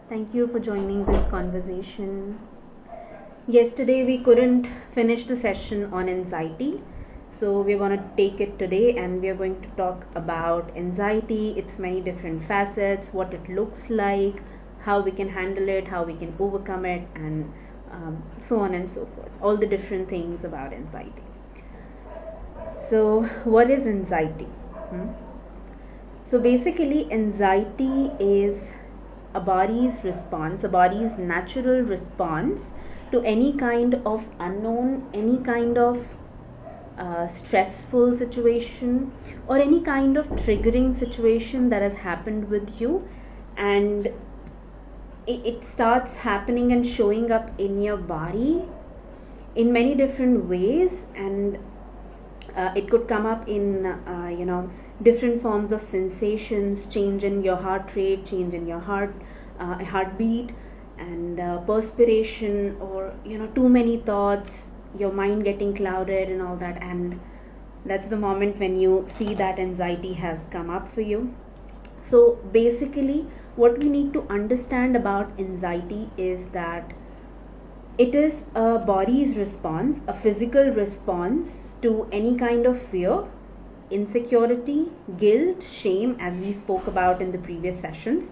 Thank you for joining this conversation. Yesterday we couldn't finish the session on anxiety, so we're going to take it today and we're going to talk about anxiety, its many different facets, what it looks like, how we can handle it, how we can overcome it, and so on and so forth. All the different things about anxiety. So, what is anxiety? So, basically, anxiety is a body's natural response to any kind of unknown, any kind of stressful situation, or any kind of triggering situation that has happened with you, and it starts happening and showing up in your body in many different ways, and it could come up in different forms of sensations, change in your heart rate, change in your heartbeat, and perspiration, or too many thoughts, your mind getting clouded and all that. And that's the moment when you see that anxiety has come up for you. So basically what we need to understand about anxiety is that it is a body's response, a physical response to any kind of fear, insecurity, guilt, shame, as we spoke about in the previous sessions.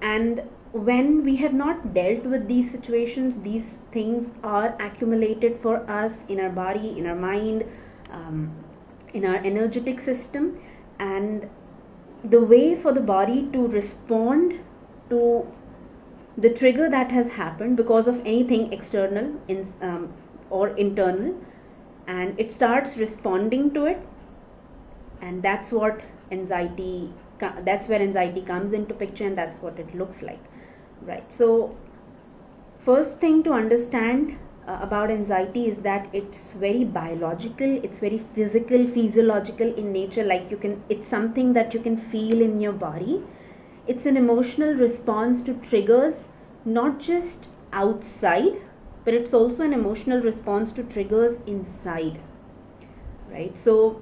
And when we have not dealt with these situations, these things are accumulated for us in our body, in our mind, in our energetic system. And the way for the body to respond to the trigger that has happened because of anything external or internal, and it starts responding to it, and that's where anxiety comes into picture, and that's what it looks like, right? So first thing to understand about anxiety is that it's very biological, it's very physiological in nature. It's something that you can feel in your body. It's an emotional response to triggers, not just outside, but it's also an emotional response to triggers inside, right? So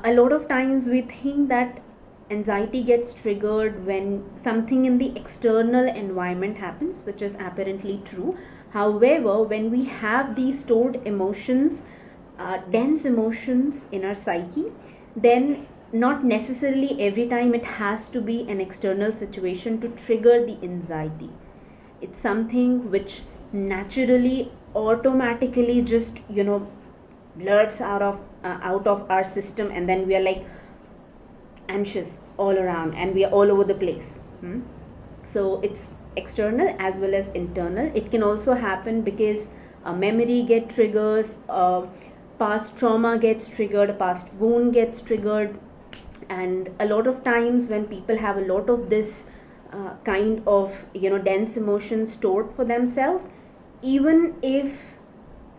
a lot of times we think that anxiety gets triggered when something in the external environment happens, which is apparently true. However, when we have these stored emotions, dense emotions in our psyche, then not necessarily every time it has to be an external situation to trigger the anxiety. It's something which naturally, automatically just blurts out of our system, and then we are like anxious all around and we are all over the place. So it's external as well as internal. It can also happen because a memory gets triggers, past trauma gets triggered, a past wound gets triggered. And a lot of times when people have a lot of this kind of dense emotions stored for themselves, even if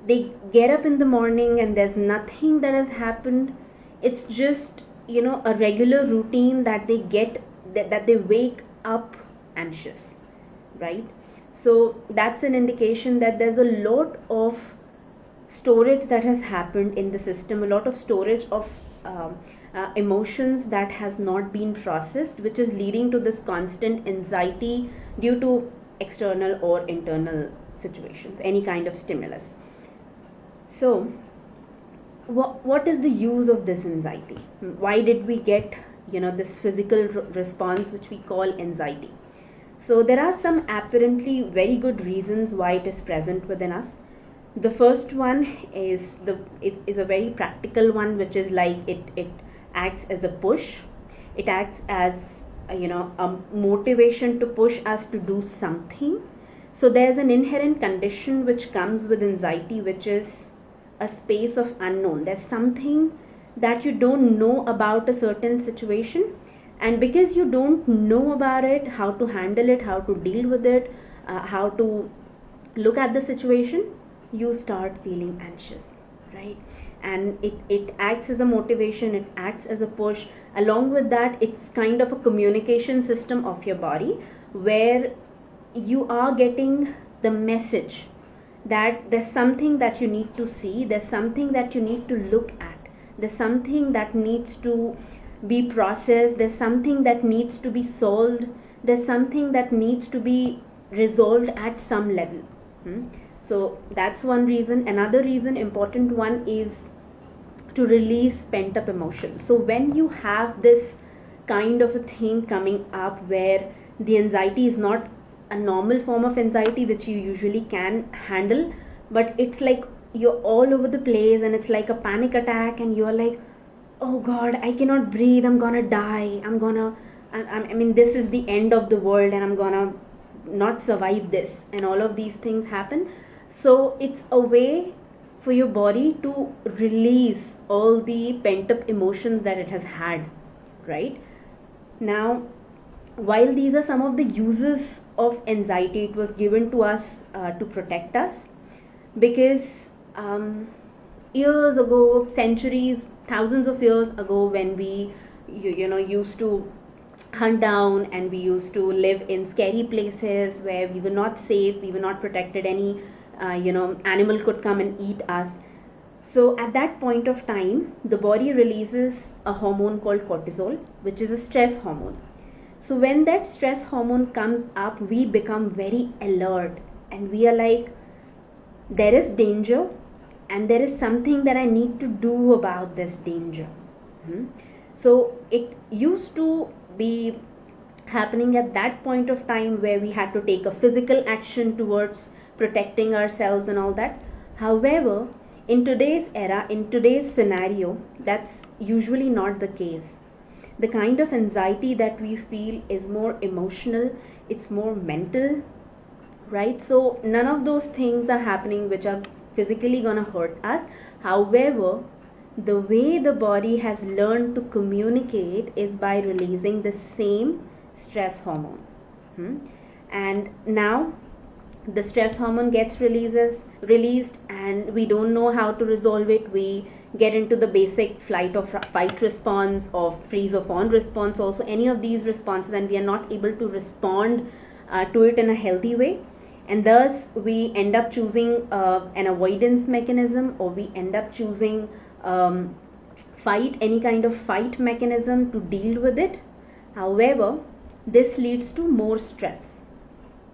they get up in the morning and there's nothing that has happened, it's just a regular routine that they get, that they wake up anxious, right? So that's an indication that there's a lot of storage that has happened in the system, a lot of storage of emotions that has not been processed, which is leading to this constant anxiety due to external or internal situations, any kind of stimulus. So what is the use of this anxiety? Why did we get this physical response which we call anxiety? So there are some apparently very good reasons why it is present within us. The first one is a very practical one, which is like it acts as a push. It acts as a motivation to push us to do something. So there's an inherent condition which comes with anxiety, which is a space of unknown. There's something that you don't know about a certain situation, and because you don't know about it, how to handle it, how to deal with it, how to look at the situation, you start feeling anxious, right? And it acts as a motivation, it acts as a push. Along with that, it's kind of a communication system of your body, where you are getting the message that there's something that you need to see, there's something that you need to look at, there's something that needs to be processed, there's something that needs to be solved, there's something that needs to be resolved at some level. So that's one reason. Another reason, important one, is to release pent up emotion. So when you have this kind of a thing coming up where the anxiety is not a normal form of anxiety which you usually can handle, but it's like you're all over the place and it's like a panic attack and you're like, oh god, I cannot breathe, I'm gonna die, I mean this is the end of the world and I'm gonna not survive this, and all of these things happen. So it's a way for your body to release all the pent up emotions that it has had, right? Now, while these are some of the uses of anxiety, it was given to us to protect us, because years ago, centuries, thousands of years ago, when we used to hunt down and we used to live in scary places where we were not safe, we were not protected, any animal could come and eat us. So at that point of time, the body releases a hormone called cortisol, which is a stress hormone. So when that stress hormone comes up, we become very alert and we are like, there is danger and there is something that I need to do about this danger. So it used to be happening at that point of time where we had to take a physical action towards protecting ourselves and all that. However, in today's era, in today's scenario, that's usually not the case. The kind of anxiety that we feel is more emotional, it's more mental, right? So none of those things are happening which are physically gonna hurt us. However, the way the body has learned to communicate is by releasing the same stress hormone. And now the stress hormone gets released and we don't know how to resolve it. We get into the basic flight or fight response or freeze or fawn response, also any of these responses, and we are not able to respond to it in a healthy way, and thus we end up choosing an avoidance mechanism, or we end up choosing any kind of fight mechanism to deal with it. However, this leads to more stress,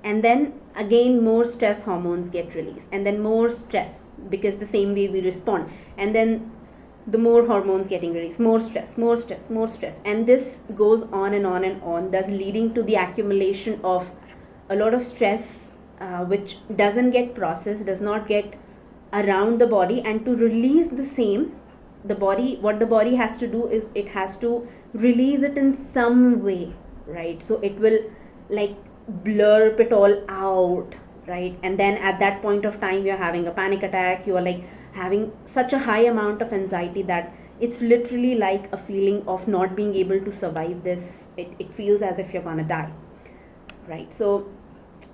and then again more stress hormones get released, and then more stress, because the same way we respond, and then the more hormones getting released, more stress, and this goes on and on and on, thus leading to the accumulation of a lot of stress which doesn't get processed, does not get around the body. And to release the same, what the body has to do is it has to release it in some way, right? So it will like blurb it all out, right? And then at that point of time, you're having a panic attack, you are like having such a high amount of anxiety that it's literally like a feeling of not being able to survive this. It feels as if you're gonna die, right? So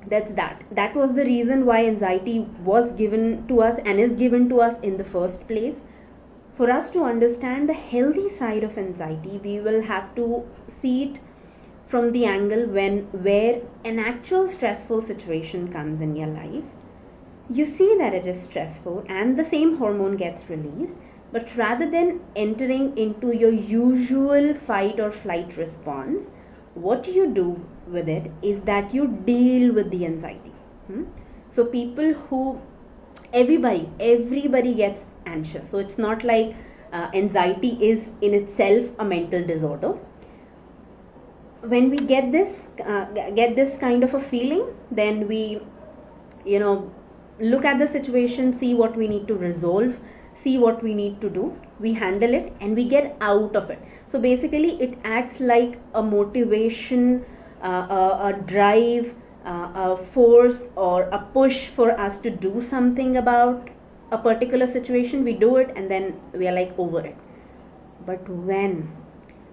that was the reason why anxiety was given to us and is given to us in the first place. For us to understand the healthy side of anxiety, we will have to see it from the angle where an actual stressful situation comes in your life. You see that it is stressful and the same hormone gets released, but rather than entering into your usual fight or flight response, what you do with it is that you deal with the anxiety. So everybody gets anxious. So it's not like anxiety is in itself a mental disorder. When we get this kind of a feeling, then we look at the situation, see what we need to resolve, see what we need to do, we handle it, and we get out of it. So basically it acts like a motivation, a drive, a force or a push for us to do something about a particular situation. We do it and then we are like over it. But when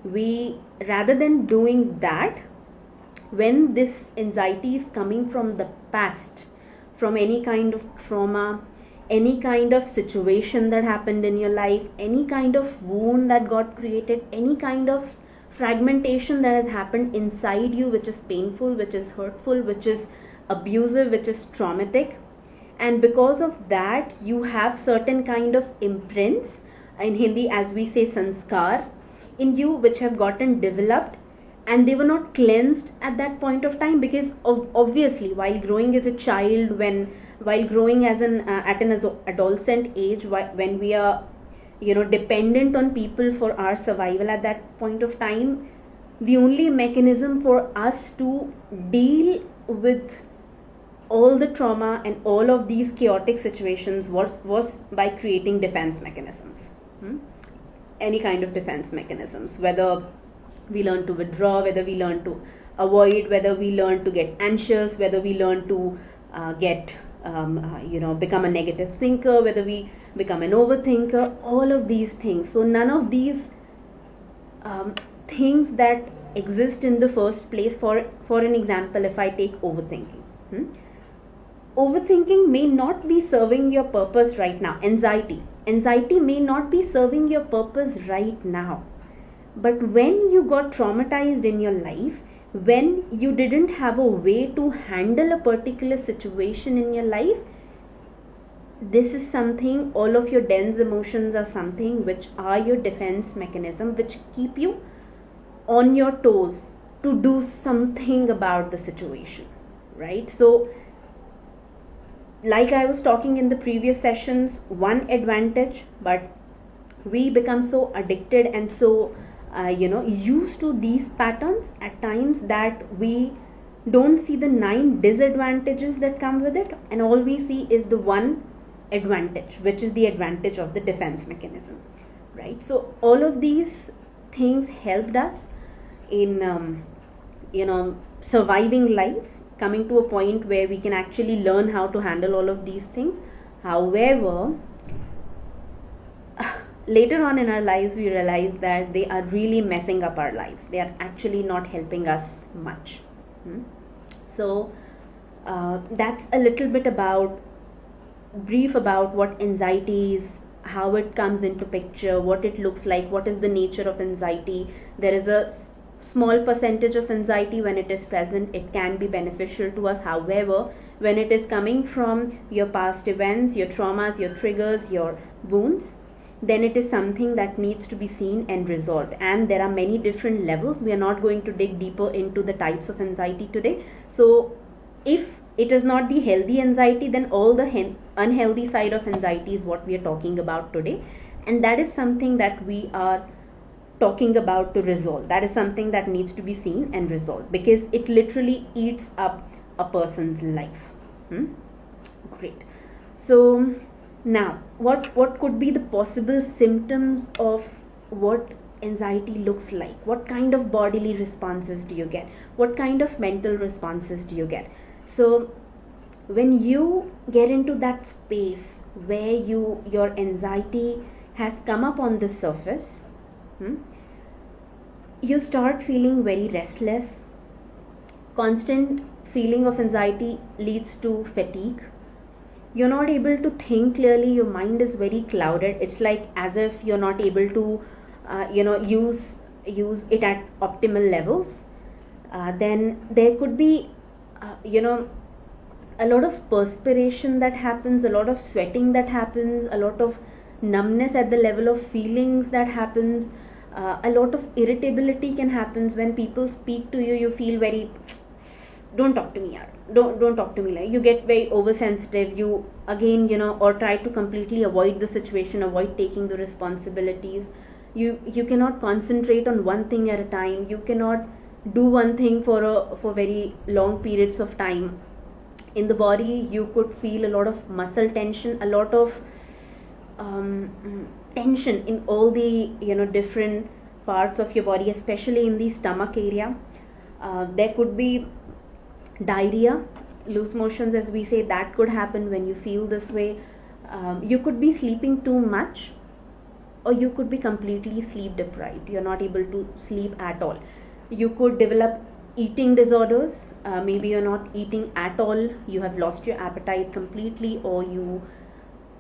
we, rather than doing that, when this anxiety is coming from the past, from any kind of trauma, any kind of situation that happened in your life, any kind of wound that got created, any kind of fragmentation that has happened inside you, which is painful, which is hurtful, which is abusive, which is traumatic, and because of that you have certain kind of imprints, in Hindi as we say sanskar, in you, which have gotten developed, and they were not cleansed at that point of time, because obviously while growing as a child, while growing as an at an adolescent age, when we are dependent on people for our survival at that point of time, the only mechanism for us to deal with all the trauma and all of these chaotic situations was by creating defense mechanisms. Any kind of defense mechanisms, whether we learn to withdraw, whether we learn to avoid, whether we learn to get anxious, whether we learn to become a negative thinker, whether we become an overthinker, all of these things. So none of these things that exist in the first place, for an example, if I take overthinking, overthinking may not be serving your purpose right now. Anxiety may not be serving your purpose right now, but when you got traumatized in your life, when you didn't have a way to handle a particular situation in your life, this is something, all of your dense emotions are something which are your defense mechanism, which keep you on your toes to do something about the situation, right? So like I was talking in the previous sessions, one advantage, but we become so addicted and so used to these patterns at times that we don't see the 9 disadvantages that come with it, and all we see is the one advantage, which is the advantage of the defense mechanism, right? So all of these things helped us in surviving life, coming to a point where we can actually learn how to handle all of these things. However, later on in our lives, we realize that they are really messing up our lives. They are actually not helping us much. So that's a little bit brief about what anxiety is, how it comes into picture, what it looks like, what is the nature of anxiety. There is a small percentage of anxiety when it is present, it can be beneficial to us. However, when it is coming from your past events, your traumas, your triggers, your wounds, then it is something that needs to be seen and resolved. And there are many different levels. We are not going to dig deeper into the types of anxiety today. So if it is not the healthy anxiety, then all the unhealthy side of anxiety is what we are talking about today. And that is something that we are talking about to resolve. That is something that needs to be seen and resolved, because it literally eats up a person's life. Great. So now, what could be the possible symptoms of what anxiety looks like? What kind of bodily responses do you get? What kind of mental responses do you get? So when you get into that space where your anxiety has come up on the surface, you start feeling very restless. Constant feeling of anxiety leads to fatigue. You're not able to think clearly. Your mind is very clouded. It's like as if you're not able to use it at optimal levels. Then there could be a lot of perspiration that happens, a lot of sweating that happens, a lot of numbness at the level of feelings that happens, a lot of irritability can happen. When people speak to you, you feel very, don't talk to me, yaar. Don't talk to me. Like, you get very oversensitive. You again, or try to completely avoid the situation, avoid taking the responsibilities. You cannot concentrate on one thing at a time. You cannot do one thing for very long periods of time. In the body, you could feel a lot of muscle tension, a lot of tension in all the different parts of your body, especially in the stomach area. There could be diarrhea, loose motions as we say, that could happen when you feel this way. You could be sleeping too much, or you could be completely sleep deprived. You're not able to sleep at all. You could develop eating disorders. Maybe you're not eating at all, you have lost your appetite completely, or you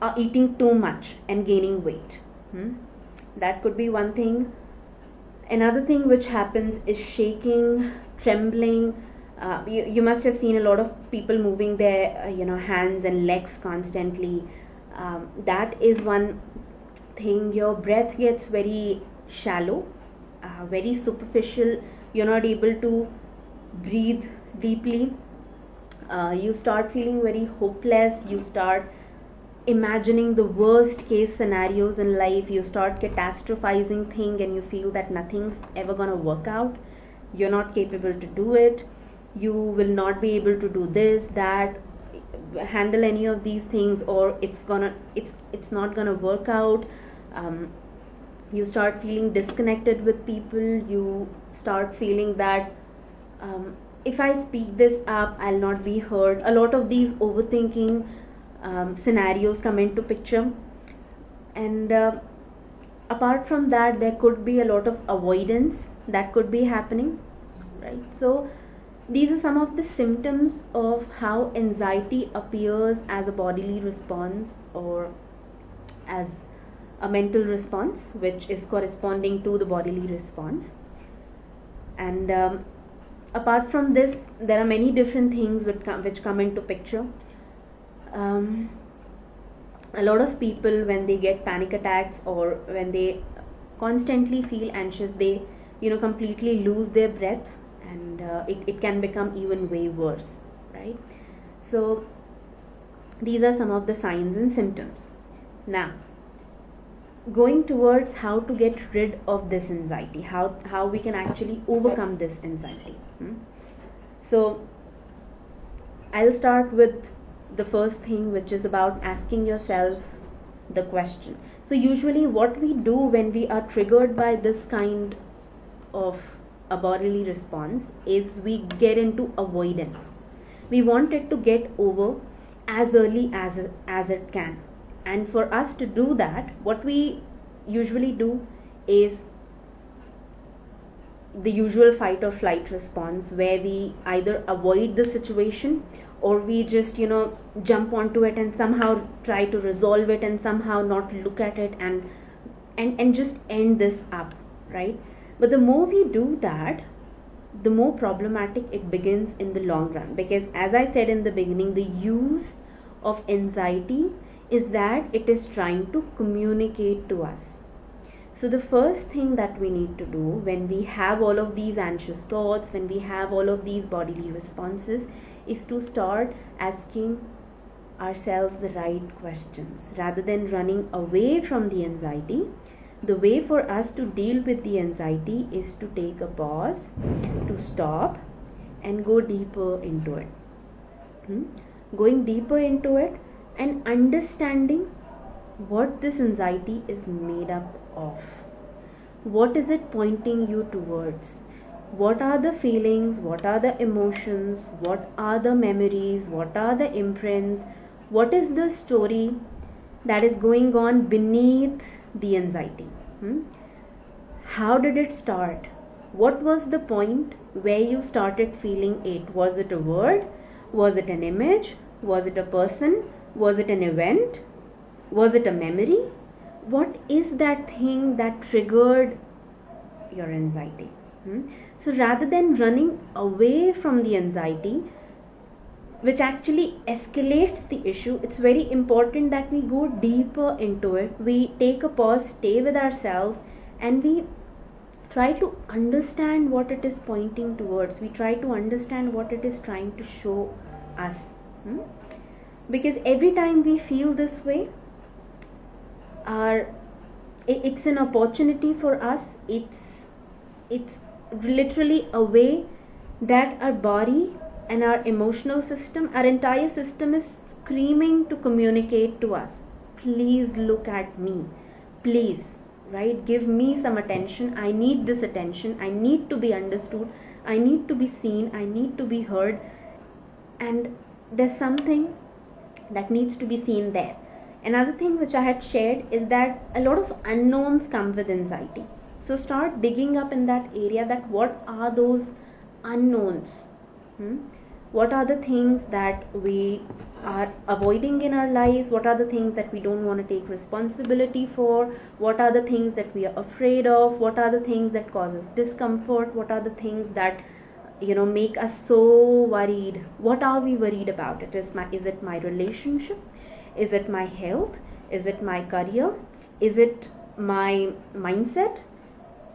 are eating too much and gaining weight. That could be one thing. Another thing which happens is shaking, trembling. You must have seen a lot of people moving their hands and legs constantly. That is one thing. Your breath gets very shallow, very superficial. you're not able to breathe deeply, you start feeling very hopeless, you start imagining the worst case scenarios in life, you start catastrophizing things and you feel that nothing's ever going to work out, you're not capable to do it, you will not be able to do this, that, handle any of these things, or it's not gonna work out. You start feeling disconnected with people, you start feeling that if I speak this up, I'll not be heard. A lot of these overthinking scenarios come into picture. And apart from that, there could be a lot of avoidance that could be happening, right? So these are some of the symptoms of how anxiety appears as a bodily response or as a mental response, which is corresponding to the bodily response. And apart from this, there are many different things which come into picture. A lot of people, when they get panic attacks or when they constantly feel anxious, they completely lose their breath, and it can become even way worse, right? So these are some of the signs and symptoms. Now, going towards how to get rid of this anxiety, how we can actually overcome this anxiety. So I'll start with the first thing, which is about asking yourself the question. So usually what we do when we are triggered by this kind of a bodily response is we get into avoidance. We want it to get over as early as it can. And for us to do that, what we usually do is the usual fight or flight response, where we either avoid the situation or we just jump onto it and somehow try to resolve it and somehow not look at it and just end this up, right? But the more we do that, the more problematic it begins in the long run, because as I said in the beginning, the use of anxiety is that it is trying to communicate to us. So the first thing that we need to do when we have all of these anxious thoughts, when we have all of these bodily responses, is to start asking ourselves the right questions. Rather than running away from the anxiety, the way for us to deal with the anxiety is to take a pause, to stop and go deeper into it. Going deeper into it and understanding what this anxiety is made up of. What is it pointing you towards? What are the feelings? What are the emotions? What are the memories? What are the imprints? What is the story that is going on beneath the anxiety? How did it start? What was the point where you started feeling it? Was it a word? Was it an image? Was it a person? Was it an event? Was it a memory? What is that thing that triggered your anxiety? So rather than running away from the anxiety, which actually escalates the issue, it's very important that we go deeper into it. We take a pause, stay with ourselves, and we try to understand what it is pointing towards. We try to understand what it is trying to show us. Because every time we feel this way, it's an opportunity for us. It's literally a way that our body and our emotional system, our entire system, is screaming to communicate to us. Please look at me. Please, right? Give me some attention. I need this attention. I need to be understood. I need to be seen. I need to be heard. And there's something that needs to be seen there. Another thing which I had shared is that a lot of unknowns come with anxiety. So start digging up in that area, that what are those unknowns? What are the things that we are avoiding in our lives? What are the things that we don't want to take responsibility for? What are the things that we are afraid of? What are the things that cause us discomfort? What are the things that make us so worried? What are we worried about? Is it my relationship? Is it my health? Is it my career? Is it my mindset?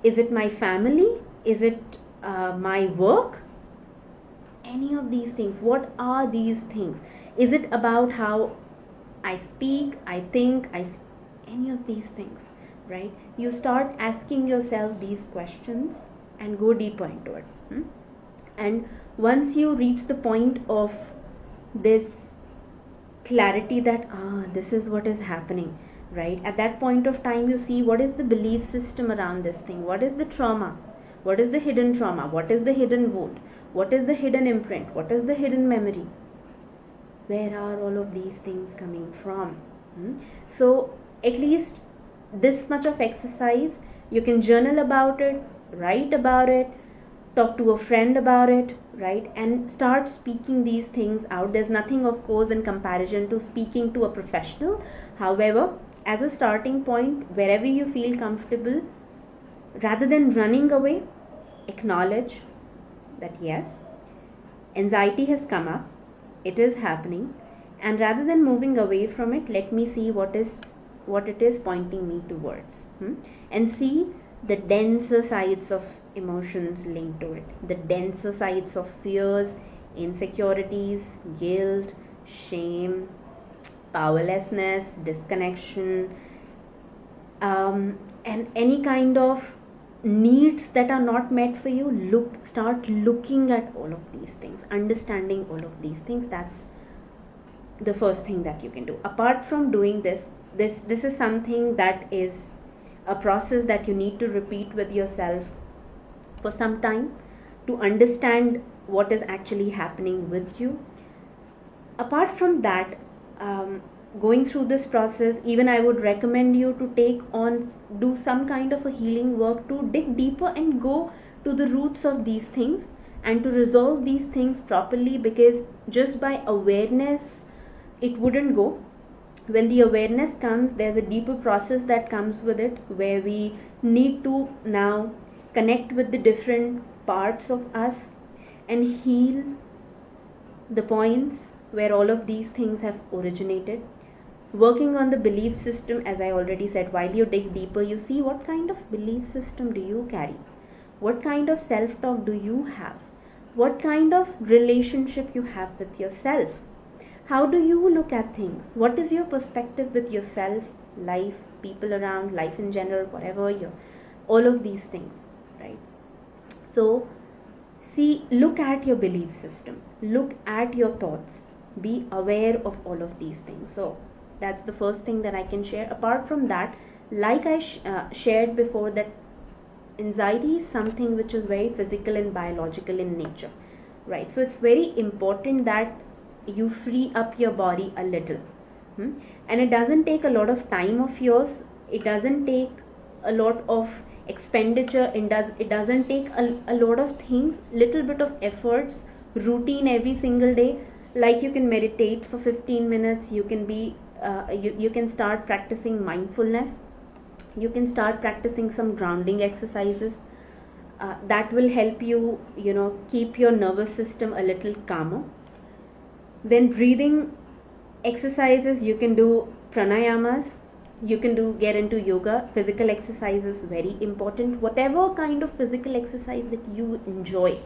Is it my family? Is it my work? Any of these things. What are these things? Is it about how I speak, I think, any of these things, right? You start asking yourself these questions and go deeper into it. And once you reach the point of this clarity that this is what is happening, right? At that point of time, you see what is the belief system around this thing, what is the trauma, what is the hidden trauma, what is the hidden wound, what is the hidden imprint, what is the hidden memory, where are all of these things coming from? So at least this much of exercise, you can journal about it, write about it, talk to a friend about it, right? And start speaking these things out. There's nothing, of course, in comparison to speaking to a professional. However, as a starting point, wherever you feel comfortable, rather than running away, acknowledge that yes, anxiety has come up, it is happening, and rather than moving away from it, let me see what it is pointing me towards, and see the denser sides of emotions linked to it, the denser sides of fears, insecurities, guilt, shame, powerlessness, disconnection, and any kind of needs that are not met for you. Start looking at all of these things, understanding all of these things. That's the first thing that you can do. Apart from doing this is something that is a process that you need to repeat with yourself for some time to understand what is actually happening with you. Apart from that, going through this process, even I would recommend you to do some kind of a healing work to dig deeper and go to the roots of these things and to resolve these things properly, because just by awareness it wouldn't go. When the awareness comes, there's a deeper process that comes with it, where we need to now connect with the different parts of us and heal the points where all of these things have originated. Working on the belief system, as I already said, while you dig deeper, you see what kind of belief system do you carry, what kind of self-talk do you have, what kind of relationship you have with yourself, how do you look at things, what is your perspective with yourself, life, people around, life in general, whatever all of these things, right? So look at your belief system, look at your thoughts, be aware of all of these things. So that's the first thing that I can share. Apart from that, like I shared before, that anxiety is something which is very physical and biological in nature, right? So it's very important that you free up your body a little, and it doesn't take a lot of time of yours, it doesn't take a lot of expenditure, it doesn't take a lot of things, little bit of efforts, routine every single day. Like you can meditate for 15 minutes, you can be you can start practicing mindfulness, you can start practicing some grounding exercises that will help you keep your nervous system a little calmer. Then breathing exercises, you can do pranayamas, you can get into yoga. Physical exercise is very important, whatever kind of physical exercise that you enjoy,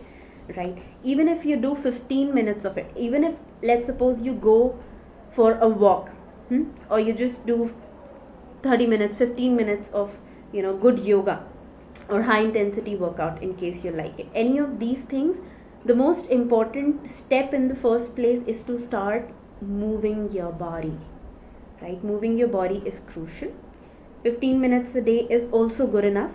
right? Even if you do 15 minutes of it, even if, let's suppose, you go for a walk, or you just do 30 minutes 15 minutes of good yoga or high intensity workout, in case you like it, any of these things, the most important step in the first place is to start moving your body, right? Moving your body is crucial. 15 minutes a day is also good enough.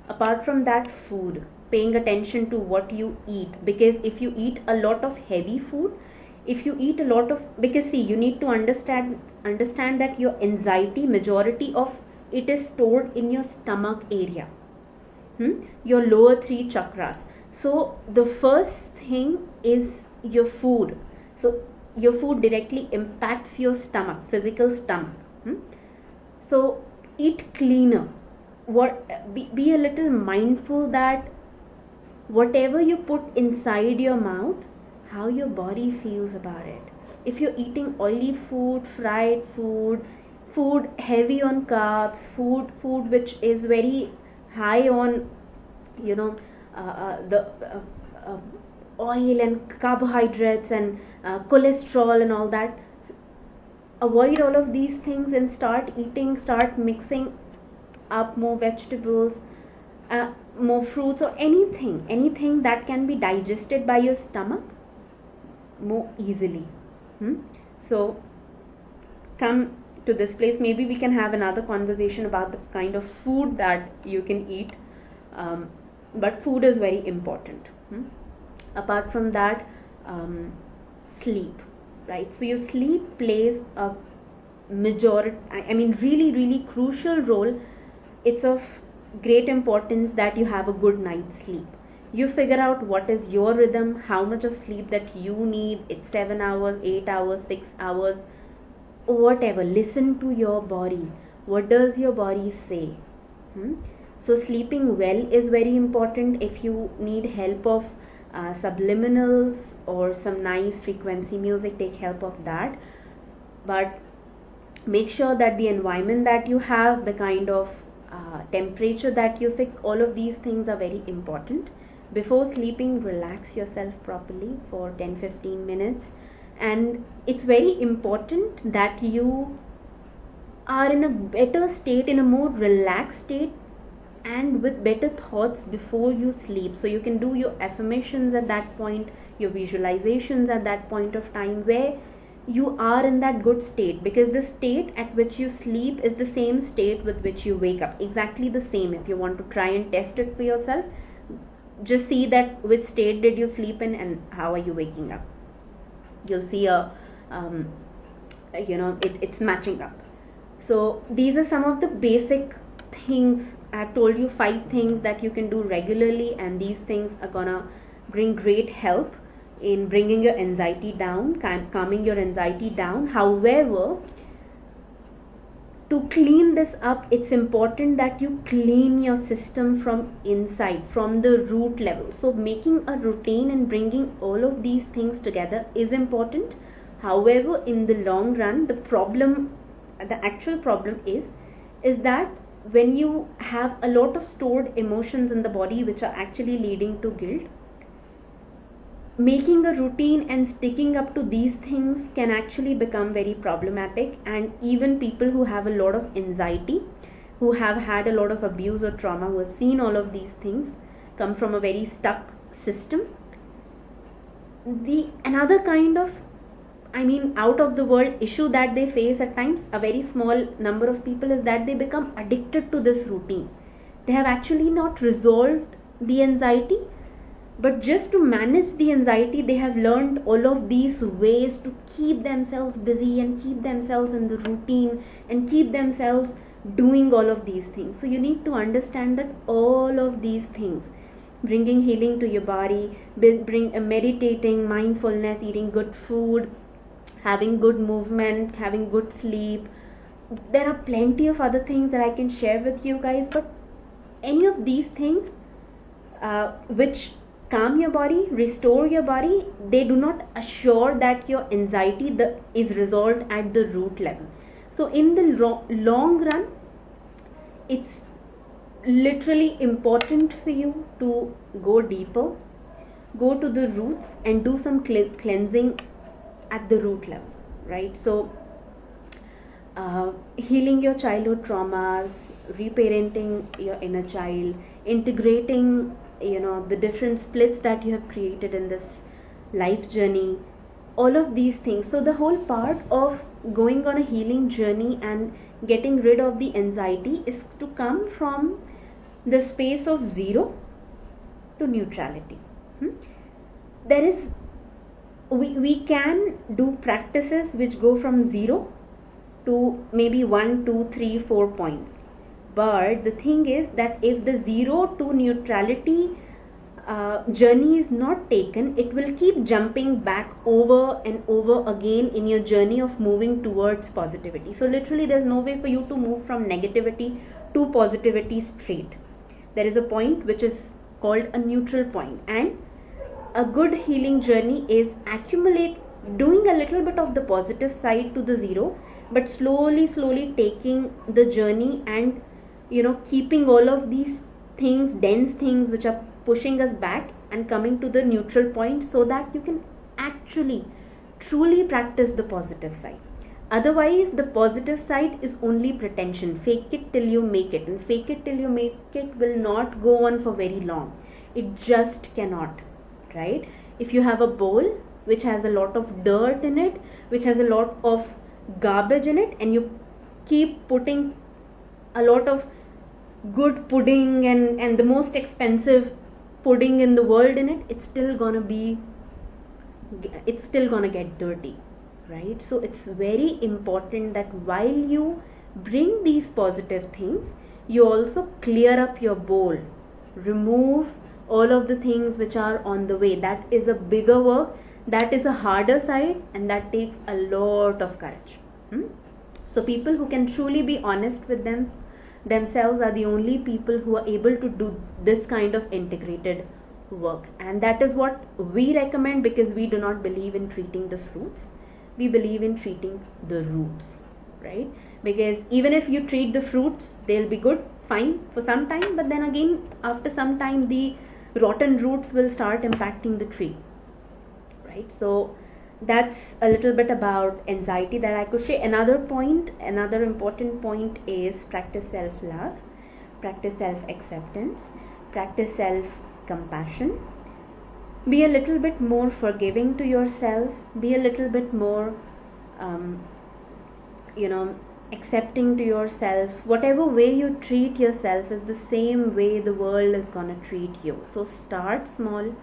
Apart from that, food, paying attention to what you eat, because if you eat a lot of heavy food, if you eat a lot of, because see, you need to understand that your anxiety, majority of it is stored in your stomach area, your lower 3 chakras. So the first thing is your food. So your food directly impacts your stomach, physical stomach. So eat cleaner. Be a little mindful that whatever you put inside your mouth, how your body feels about it. If you're eating oily food, fried food, food heavy on carbs, food which is very high on the oil and carbohydrates and cholesterol and all that. Avoid all of these things and start mixing up more vegetables, more fruits, or anything that can be digested by your stomach more easily. So come to this place. Maybe we can have another conversation about the kind of food that you can eat, but food is very important. Apart from that, sleep, right? So your sleep plays a really crucial role. It's of great importance that you have a good night's sleep. You figure out what is your rhythm, how much of sleep that you need. It's 7 hours, 8 hours, 6 hours, whatever. Listen to your body. What does your body say? So sleeping well is very important. If you need help of subliminals or some nice frequency music, take help of that. But make sure that the environment that you have, the kind of temperature that you fix, all of these things are very important. Before sleeping, relax yourself properly for 10-15 minutes, and it's very important that you are in a better state, in a more relaxed state, and with better thoughts before you sleep. So you can do your affirmations at that point, your visualizations at that point of time, where you are in that good state, because the state at which you sleep is the same state with which you wake up, exactly the same. If you want to try and test it for yourself, just see that which state did you sleep in and how are you waking up. You'll see it's matching up. So these are some of the basic things. I've told you 5 things that you can do regularly, and these things are gonna bring great help in bringing your anxiety down, calming your anxiety down. However, to clean this up, it's important that you clean your system from inside, from the root level. So making a routine and bringing all of these things together is important. However, in the long run, the actual problem is that when you have a lot of stored emotions in the body which are actually leading to guilt, making a routine and sticking up to these things can actually become very problematic. And even people who have a lot of anxiety, who have had a lot of abuse or trauma, who have seen all of these things, come from a very stuck system. Another kind of out of the world issue that they face at times, a very small number of people, is that they become addicted to this routine. They have actually not resolved the anxiety, but just to manage the anxiety, they have learned all of these ways to keep themselves busy and keep themselves in the routine and keep themselves doing all of these things. So you need to understand that all of these things, bringing healing to your body, meditating, mindfulness, eating good food, having good movement, having good sleep. There are plenty of other things that I can share with you guys, but any of these things which calm your body, restore your body, they do not assure that your anxiety is resolved at the root level. So in the long run, it's literally important for you to go deeper, go to the roots and do some cleansing at the root level, right? So healing your childhood traumas, reparenting your inner child, integrating the different splits that you have created in this life journey, all of these things. So the whole part of going on a healing journey and getting rid of the anxiety is to come from the space of 0 to neutrality. We can do practices which go from 0 to maybe 1, 2, 3, 4 points. But the thing is that if the 0 to neutrality journey is not taken, it will keep jumping back over and over again in your journey of moving towards positivity. So literally there's no way for you to move from negativity to positivity straight. There is a point which is called a neutral point, and a good healing journey is doing a little bit of the positive side to the 0, but slowly taking the journey and keeping all of these things, dense things which are pushing us back and coming to the neutral point so that you can actually truly practice the positive side. Otherwise, the positive side is only pretension. Fake it till you make it, and fake it till you make it will not go on for very long. It just cannot, right? If you have a bowl which has a lot of dirt in it, which has a lot of garbage in it, and you keep putting a lot of good pudding and the most expensive pudding in the world in it, it's still gonna get dirty, right? So it's very important that while you bring these positive things, you also clear up your bowl, remove all of the things which are on the way. That is a bigger work, that is a harder side, and that takes a lot of courage. So people who can truly be honest with themselves are the only people who are able to do this kind of integrated work. And that is what we recommend, because we do not believe in treating the fruits, we believe in treating the roots, right? Because even if you treat the fruits, they'll be good, fine for some time, but then again after some time the rotten roots will start impacting the tree, right? So that's a little bit about anxiety that I could share. Another important point is practice self-love, practice self-acceptance, practice self-compassion. Be a little bit more forgiving to yourself, be a little bit more accepting to yourself. Whatever way you treat yourself is the same way the world is gonna treat you. So start small,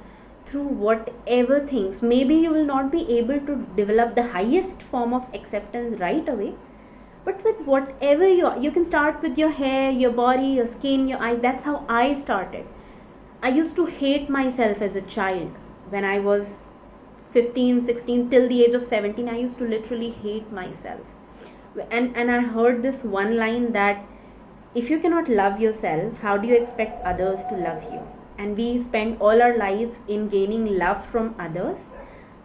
through whatever things. Maybe you will not be able to develop the highest form of acceptance right away, but with whatever you can start with your hair, your body, your skin, your eyes. That's how I started. I used to hate myself as a child. When I was 15, 16, till the age of 17, I used to literally hate myself. And I heard this one line that if you cannot love yourself, how do you expect others to love you? And we spend all our lives in gaining love from others.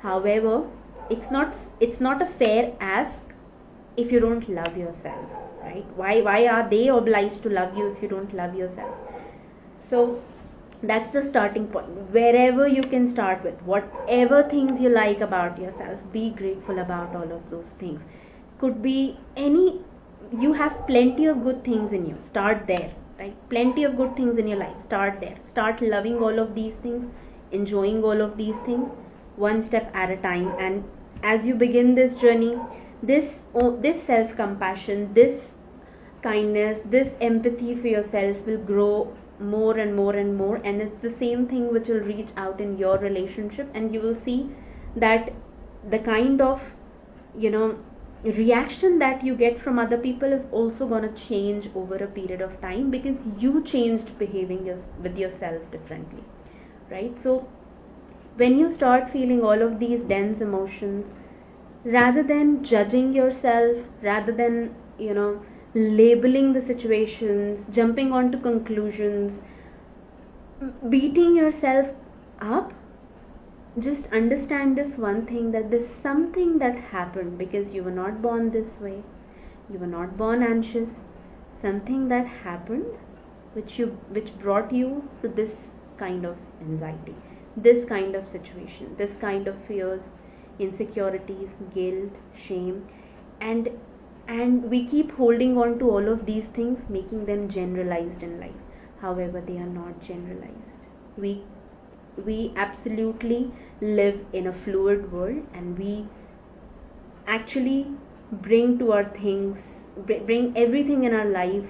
However, it's not a fair ask if you don't love yourself, right? Why are they obliged to love you if you don't love yourself? So that's the starting point. Wherever you can start with, whatever things you like about yourself, be grateful about all of those things. Could be you have plenty of good things in you, start there, right? Plenty of good things in your life, start there. Start loving all of these things, enjoying all of these things, one step at a time. And as you begin this journey, this self-compassion, this kindness, this empathy for yourself will grow more and more and more, and it's the same thing which will reach out in your relationship, and you will see that the kind of reaction that you get from other people is also going to change over a period of time, because you changed behaving with yourself differently, right? So when you start feeling all of these dense emotions, rather than judging yourself, rather than labeling the situations, jumping onto conclusions, beating yourself up, just understand this one thing, that there's something that happened, because you were not born this way, you were not born anxious. Something that happened which brought you to this kind of anxiety, this kind of situation, this kind of fears, insecurities, guilt, shame, and we keep holding on to all of these things, making them generalized in life. However, they are not generalized. We absolutely live in a fluid world, and we actually bring everything in our life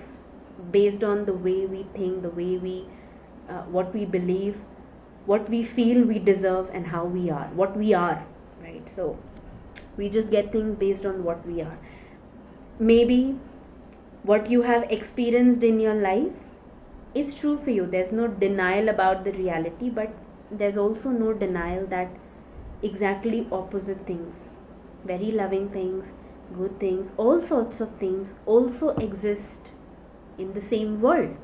based on the way we think, the way we what we believe, what we feel we deserve, and how we are, what we are, right? So we just get things based on what we are. Maybe what you have experienced in your life is true for you. There's no denial about the reality, but there's also no denial that exactly opposite things, very loving things, good things, all sorts of things also exist in the same world,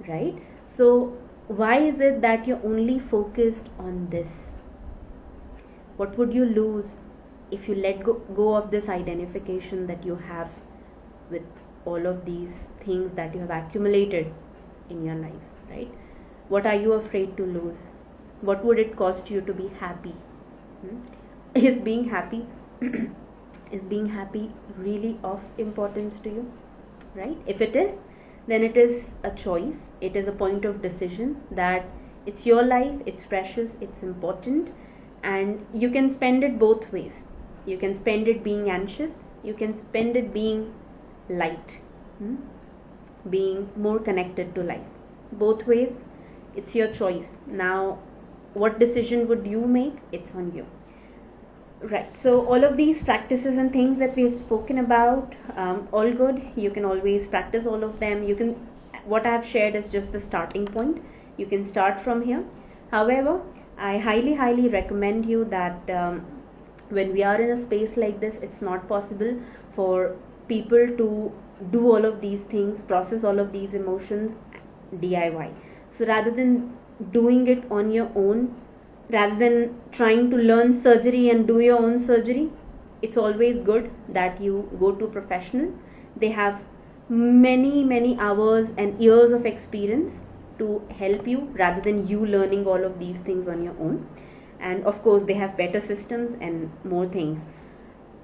right? So why is it that you're only focused on this? What would you lose if you let go of this identification that you have with all of these things that you have accumulated in your life, right? What are you afraid to lose? What would it cost you to be happy? Is being happy is being happy really of importance to you? Right? If it is, then it is a choice. It is a point of decision that it's your life, it's precious, it's important, and you can spend it both ways. You can spend it being anxious, you can spend it being light, being more connected to life. Both ways, it's your choice. Now, what decision would you make? It's on you. Right, so all of these practices and things that we have spoken about, all good. You can always practice all of them. You can, what I have shared is just the starting point. You can start from here. However, I highly recommend you that when we are in a space like this, it's not possible for people to do all of these things, process all of these emotions DIY. So rather than doing it on your own, rather than trying to learn surgery and do your own surgery, it's always good that you go to a professional. They have many hours and years of experience to help you rather than you learning all of these things on your own. And of course, they have better systems and more things.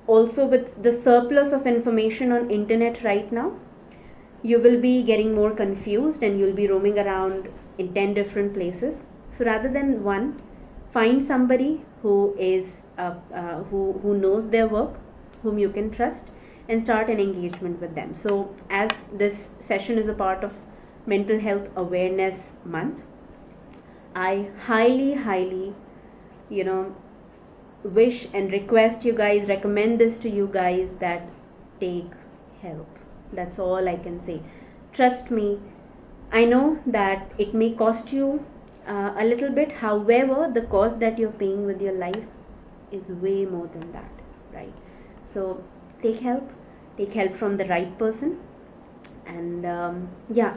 Also, with the surplus of information on internet right now, you will be getting more confused and you'll be roaming around in 10 different places. So rather than one, find somebody who is who knows their work, whom you can trust, and start an engagement with them. So as this session is a part of Mental Health Awareness Month, I highly wish and request you guys, recommend this to you guys, that take help. That's all I can say. Trust me, I know that it may cost you a little bit. However, the cost that you're paying with your life is way more than that, right? So take help from the right person, and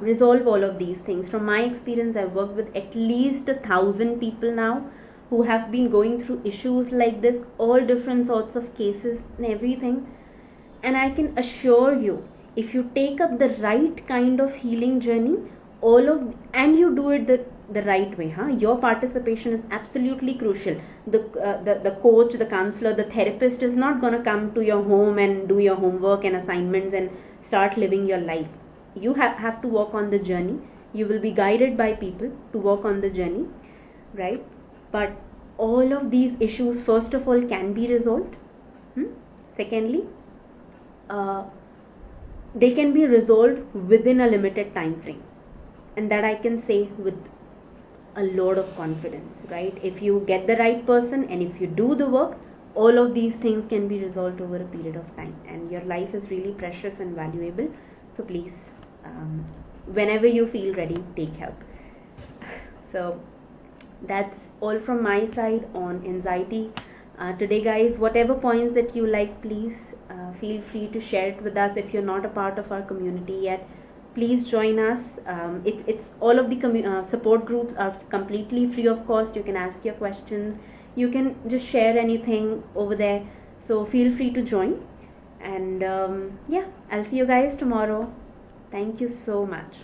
resolve all of these things. From my experience, I've worked with at least 1,000 people now who have been going through issues like this, all different sorts of cases and everything. And I can assure you, if you take up the right kind of healing journey, and you do it the right way, your participation is absolutely crucial. The coach, the counselor, the therapist is not going to come to your home and do your homework and assignments and start living your life. You have to walk on the journey. You will be guided by people to walk on the journey, right? But all of these issues, first of all, can be resolved. Secondly, they can be resolved within a limited time frame, and that I can say with a lot of confidence, right? If you get the right person and if you do the work, all of these things can be resolved over a period of time, and your life is really precious and valuable. So please, whenever you feel ready, take help. So that's all from my side on anxiety today, guys. Whatever points that you like, please feel free to share it with us. If you're not a part of our community yet, please join us. It's all of the support groups are completely free of cost. You can ask your questions, you can just share anything over there, so feel free to join. And I'll see you guys tomorrow. Thank you so much.